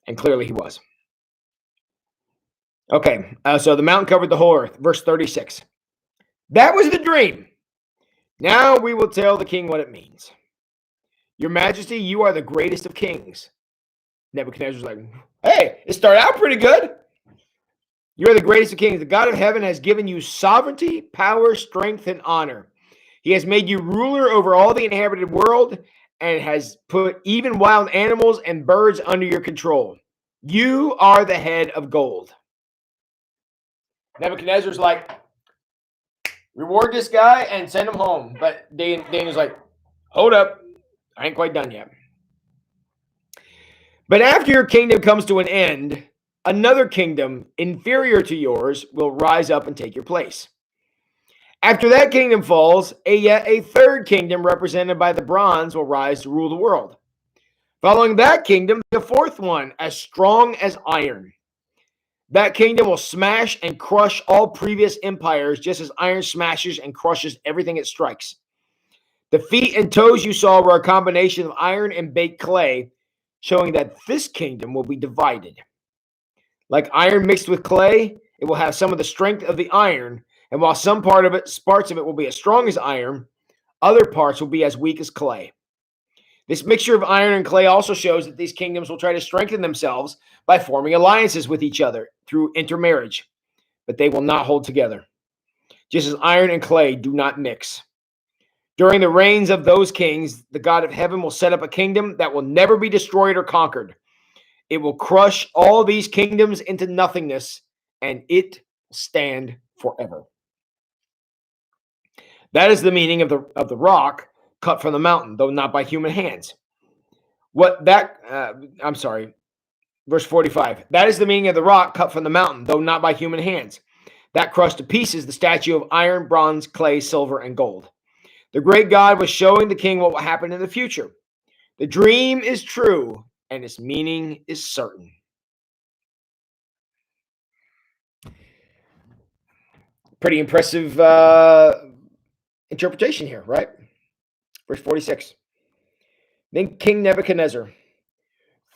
A: And clearly he was. Okay, so the mountain covered the whole earth. Verse 36. That was the dream. Now we will tell the king what it means. Your Majesty, you are the greatest of kings. Nebuchadnezzar's like, hey, it started out pretty good. You are the greatest of kings. The God of heaven has given you sovereignty, power, strength, and honor. He has made you ruler over all the inhabited world and has put even wild animals and birds under your control. You are the head of gold. Nebuchadnezzar's like, reward this guy and send him home. But Daniel's like, hold up. I ain't quite done yet. But after your kingdom comes to an end, another kingdom inferior to yours will rise up and take your place. After that kingdom falls, yet a third kingdom represented by the bronze will rise to rule the world. Following that kingdom, the fourth one, as strong as iron. That kingdom will smash and crush all previous empires, just as iron smashes and crushes everything it strikes. The feet and toes you saw were a combination of iron and baked clay, showing that this kingdom will be divided. Like iron mixed with clay, it will have some of the strength of the iron, and while some parts of it will be as strong as iron, other parts will be as weak as clay. This mixture of iron and clay also shows that these kingdoms will try to strengthen themselves by forming alliances with each other through intermarriage, but they will not hold together, just as iron and clay do not mix. During the reigns of those kings, the God of heaven will set up a kingdom that will never be destroyed or conquered. It will crush all these kingdoms into nothingness, and it will stand forever. That is the meaning of the rock cut from the mountain, though not by human hands. Verse 45. That is the meaning of the rock cut from the mountain, though not by human hands. That crushed to pieces the statue of iron, bronze, clay, silver, and gold. The great God was showing the king what will happen in the future. The dream is true, and its meaning is certain. Pretty impressive interpretation here, right? Verse 46. Then King Nebuchadnezzar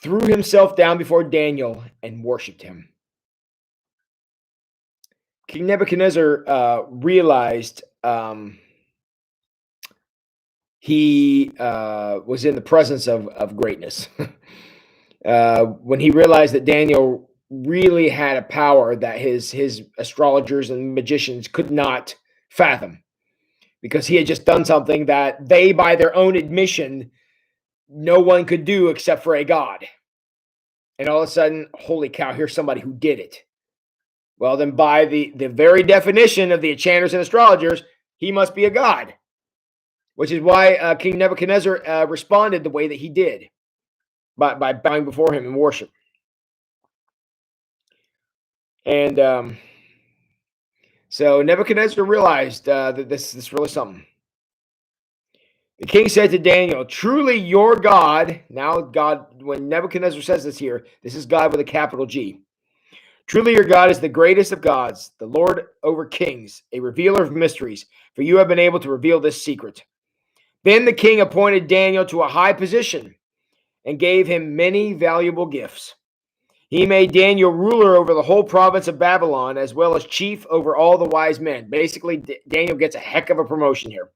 A: threw himself down before Daniel and worshipped him. King Nebuchadnezzar realized he was in the presence of greatness. When he realized that Daniel really had a power that his astrologers and magicians could not fathom, because he had just done something that they, by their own admission, no one could do except for a god. And all of a sudden, holy cow, here's somebody who did it. Well, then by the very definition of the enchanters and astrologers, he must be a god, which is why King Nebuchadnezzar responded the way that he did, by bowing before him in worship. And so Nebuchadnezzar realized that this is really something. The king said to Daniel, truly your God, now God, when Nebuchadnezzar says this here, this is God with a capital G. Truly your God is the greatest of gods, the Lord over kings, a revealer of mysteries, for you have been able to reveal this secret. Then the king appointed Daniel to a high position and gave him many valuable gifts. He made Daniel ruler over the whole province of Babylon, as well as chief over all the wise men. Basically, Daniel gets a heck of a promotion here.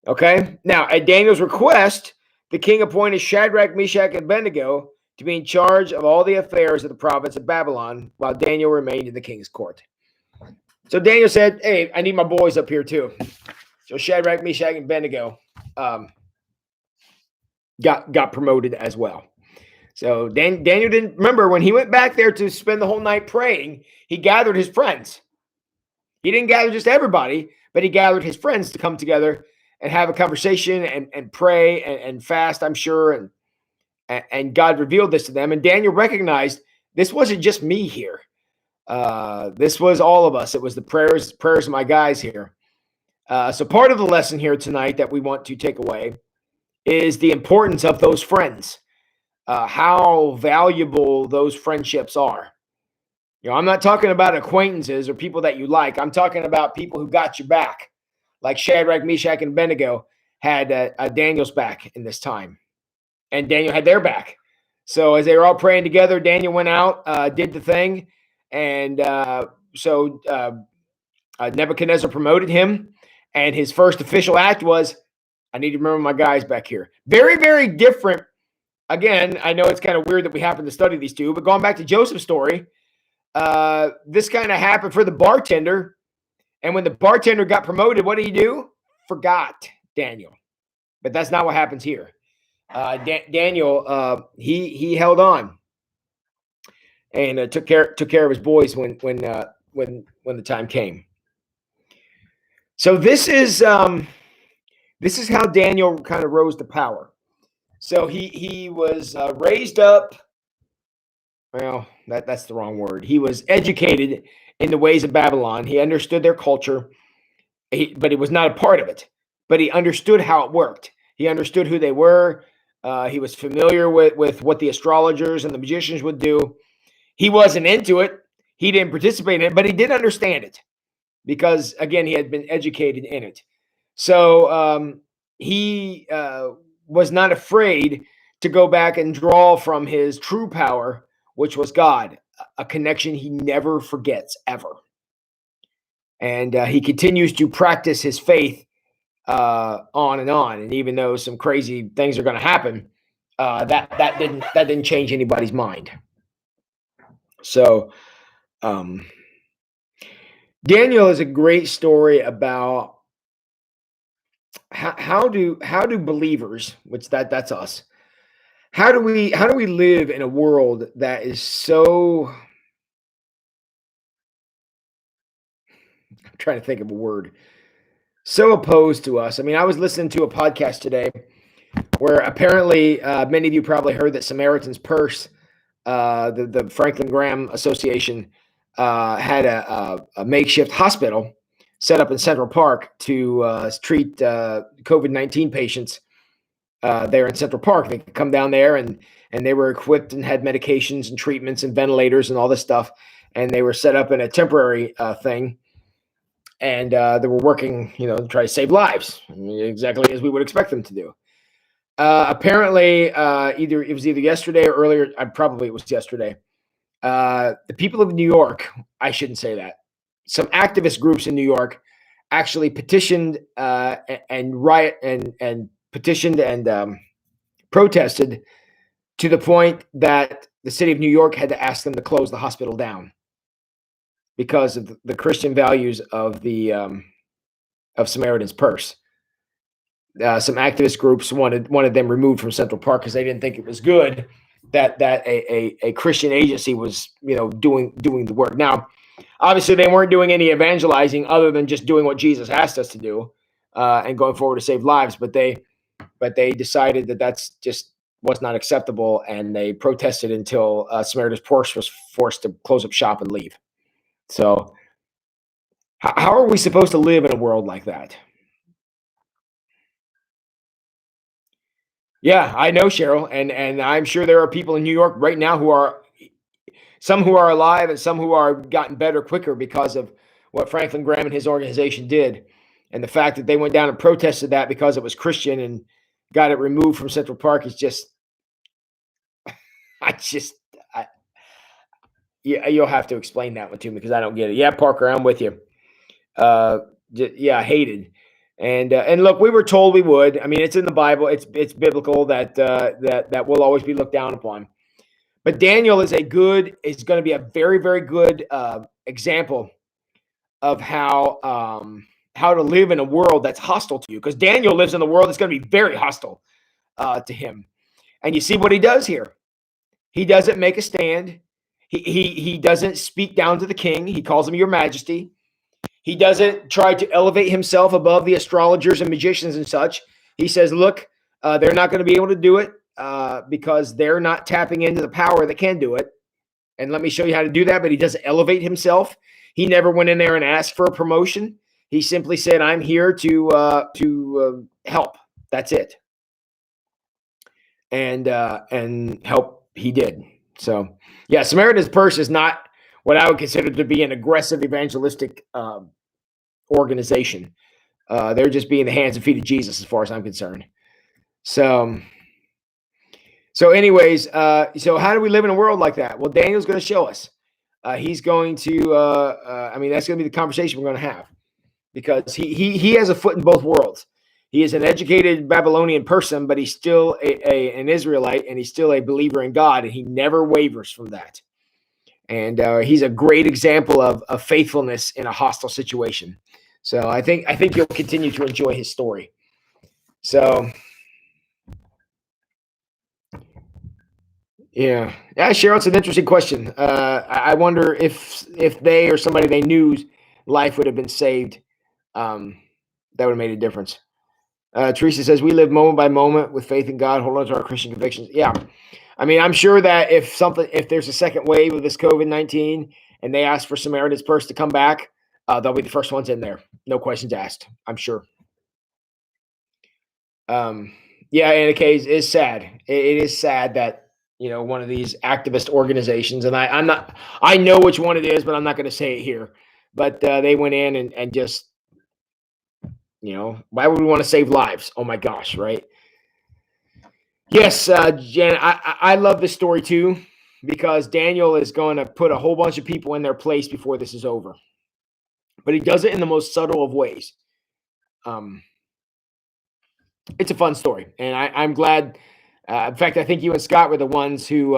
A: Okay, now at Daniel's request, the king appointed Shadrach, Meshach, and Abednego to be in charge of all the affairs of the province of Babylon, while Daniel remained in the king's court. So Daniel said, hey, I need my boys up here too. So Shadrach, Meshach, and Abednego got promoted as well. So Daniel didn't remember when he went back there to spend the whole night praying, he gathered his friends. He didn't gather just everybody, but he gathered his friends to come together and have a conversation and pray and fast, I'm sure. And God revealed this to them. And Daniel recognized this wasn't just me here. This was all of us. It was the prayers of my guys here. So part of the lesson here tonight that we want to take away is the importance of those friends, how valuable those friendships are. You know, I'm not talking about acquaintances or people that you like. I'm talking about people who got your back, like Shadrach, Meshach, and Abednego had Daniel's back in this time, and Daniel had their back. So as they were all praying together, Daniel went out, did the thing, and so Nebuchadnezzar promoted him, And his first official act was, I need to remember my guys back here. Very, very different. Again, I know it's kind of weird that we happen to study these two, but going back to Joseph's story, this kind of happened for the bartender. And when the bartender got promoted, what did he do? Forgot Daniel. But that's not what happens here. Daniel, he held on and took care of his boys when the time came. So this is how Daniel kind of rose to power. So he was raised up. Well, that's the wrong word. He was educated in the ways of Babylon. He understood their culture, but he was not a part of it. But he understood how it worked. He understood who they were. He was familiar with what the astrologers and the magicians would do. He wasn't into it. He didn't participate in it, but he did understand it because, again, he had been educated in it. So he was not afraid to go back and draw from his true power, which was God, a connection he never forgets, ever. And he continues to practice his faith on and on. And even though some crazy things are going to happen, that didn't change anybody's mind. So Daniel is a great story about how do believers, which that's us, how do we live in a world that is so, I'm trying to think of a word, so opposed to us. I mean, I was listening to a podcast today where apparently many of you probably heard that Samaritan's Purse, the Franklin Graham Association, had a makeshift hospital set up in Central Park to treat COVID-19 patients there in Central Park. They could come down there and they were equipped and had medications and treatments and ventilators and all this stuff. And they were set up in a temporary thing. And they were working, to try to save lives, exactly as we would expect them to do. Apparently, either yesterday or earlier. Probably it was yesterday. The people of New York, I shouldn't say that. Some activist groups in New York actually petitioned and petitioned and protested to the point that the city of New York had to ask them to close the hospital down because of the Christian values of the of Samaritan's Purse. Some activist groups wanted them removed from Central Park because they didn't think it was good that a Christian agency was doing the work. Now, obviously, they weren't doing any evangelizing other than just doing what Jesus asked us to do and going forward to save lives. But they decided that was not acceptable, and they protested until Samaritan's Purse was forced to close up shop and leave. So, how are we supposed to live in a world like that? Yeah, I know, Cheryl, and I'm sure there are people in New York right now who are alive and some who are gotten better quicker because of what Franklin Graham and his organization did, and the fact that they went down and protested that because it was Christian and got it removed from Central Park is just, you'll have to explain that one to me because I don't get it. Yeah, Parker, I'm with you. Yeah, hated. And look, we were told we would. I mean, it's in the Bible. It's biblical that will always be looked down upon. But Daniel is going to be a very, very good example of how to live in a world that's hostile to you. Because Daniel lives in a world that's going to be very hostile to him. And you see what he does here. He doesn't make a stand. He doesn't speak down to the king. He calls him Your Majesty. He doesn't try to elevate himself above the astrologers and magicians and such. He says, look, they're not going to be able to do it because they're not tapping into the power that can do it. And let me show you how to do that. But he doesn't elevate himself. He never went in there and asked for a promotion. He simply said, I'm here to help. That's it. And help he did. So, yeah, Samaritan's Purse is not what I would consider to be an aggressive evangelistic organization. They're just being the hands and feet of Jesus as far as I'm concerned. So anyways, so how do we live in a world like that? Well, Daniel's going to show us. He's going to, that's going to be the conversation we're going to have. because he has a foot in both worlds. He is an educated Babylonian person, but he's still an Israelite, and he's still a believer in God, and he never wavers from that. And he's a great example of faithfulness in a hostile situation. So I think you'll continue to enjoy his story. So yeah, Cheryl, it's an interesting question. I wonder if they or somebody they knew life would have been saved. That would have made a difference. Teresa says we live moment by moment with faith in God, hold on to our Christian convictions. Yeah, I mean, I'm sure that if there's a second wave of this COVID-19 and they ask for Samaritan's Purse to come back, they'll be the first ones in there. No questions asked, I'm sure. Yeah, and it is sad. It is sad that, one of these activist organizations, and I know which one it is, but I'm not going to say it here. But they went in and just, why would we want to save lives? Oh my gosh, right? Yes, Jen, I love this story too, because Daniel is going to put a whole bunch of people in their place before this is over. But he does it in the most subtle of ways. It's a fun story, and I'm glad. In fact, I think you and Scott were the ones who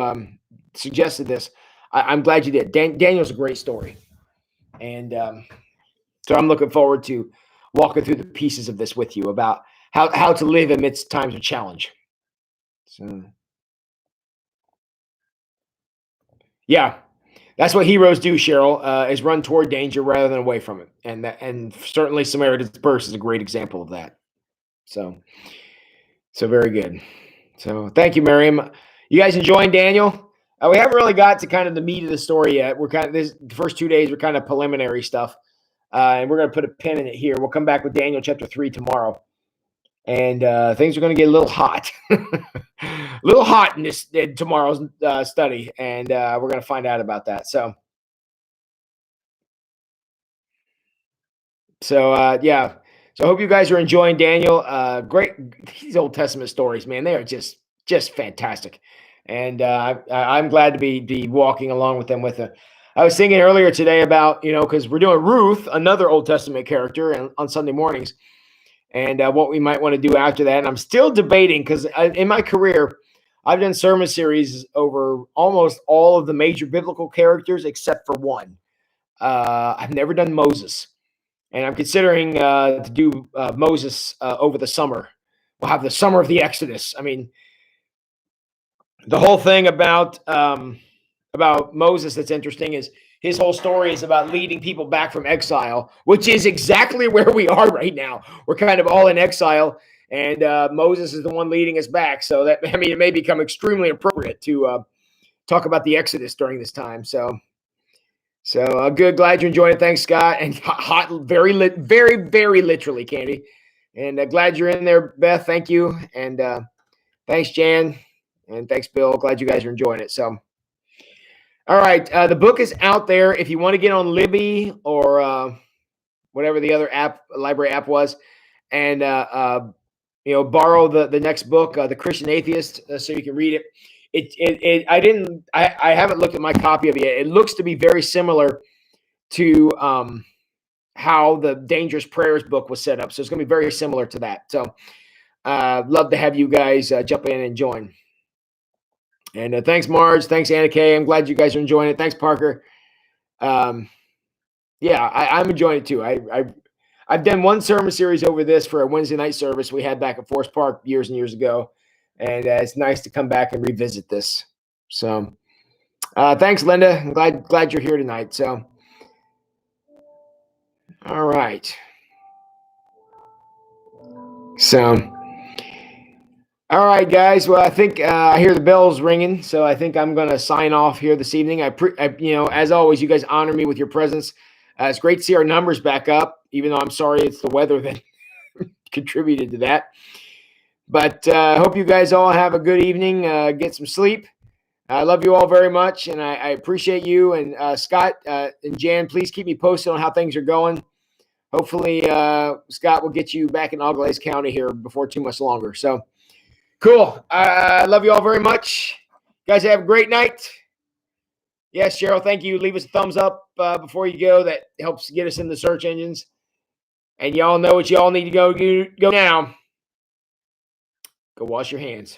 A: suggested this. I'm glad you did. Daniel's a great story, and so I'm looking forward to walking through the pieces of this with you about how to live amidst times of challenge. So, yeah, that's what heroes do, Cheryl, is run toward danger rather than away from it, and certainly Samaritan's Purse is a great example of that. So very good. So thank you, Miriam. You guys enjoying Daniel? We haven't really got to kind of the meat of the story yet. We're kind of the first 2 days were kind of preliminary stuff, and we're going to put a pin in it here. We'll come back with Daniel chapter 3 tomorrow, and things are going to get a little hot, a little hot in tomorrow's study, and we're going to find out about that. So yeah. So I hope you guys are enjoying Daniel. Great, these Old Testament stories, man. They are just fantastic, and I'm glad to be walking along with them. I was thinking earlier today about because we're doing Ruth, another Old Testament character, on Sunday mornings, and what we might want to do after that. And I'm still debating because in my career, I've done sermon series over almost all of the major biblical characters except for one. I've never done Moses. And I'm considering to do Moses over the summer. We'll have the summer of the Exodus. I mean, the whole thing about Moses that's interesting is his whole story is about leading people back from exile, which is exactly where we are right now. We're kind of all in exile, and Moses is the one leading us back. So it may become extremely appropriate to talk about the Exodus during this time. So good. Glad you're enjoying it. Thanks, Scott. And hot, very literally, Candy. And glad you're in there, Beth. Thank you. And thanks, Jan. And thanks, Bill. Glad you guys are enjoying it. So, all right. The book is out there. If you want to get on Libby or whatever the other library app was, and borrow the next book, The Christian Atheist, so you can read it. I haven't looked at my copy of it yet. It looks to be very similar to how the Dangerous Prayers book was set up. So it's going to be very similar to that. So love to have you guys jump in and join. And thanks, Marge. Thanks, Anna Kay. I'm glad you guys are enjoying it. Thanks, Parker. I'm enjoying it too. I've done one sermon series over this for a Wednesday night service we had back at Forest Park years and years ago. And it's nice to come back and revisit this. So thanks, Linda. I'm glad you're here tonight. So, all right. So, all right, guys. Well, I think I hear the bells ringing. So I think I'm going to sign off here this evening. As always, you guys honor me with your presence. It's great to see our numbers back up, even though I'm sorry it's the weather that contributed to that. But I hope you guys all have a good evening. Get some sleep. I love you all very much, and I appreciate you. And Scott and Jan, please keep me posted on how things are going. Hopefully, Scott will get you back in Auglaize County here before too much longer. So, cool. I love you all very much. You guys have a great night. Yes, Cheryl, thank you. Leave us a thumbs up before you go. That helps get us in the search engines. And y'all know what y'all need to go now. Go wash your hands.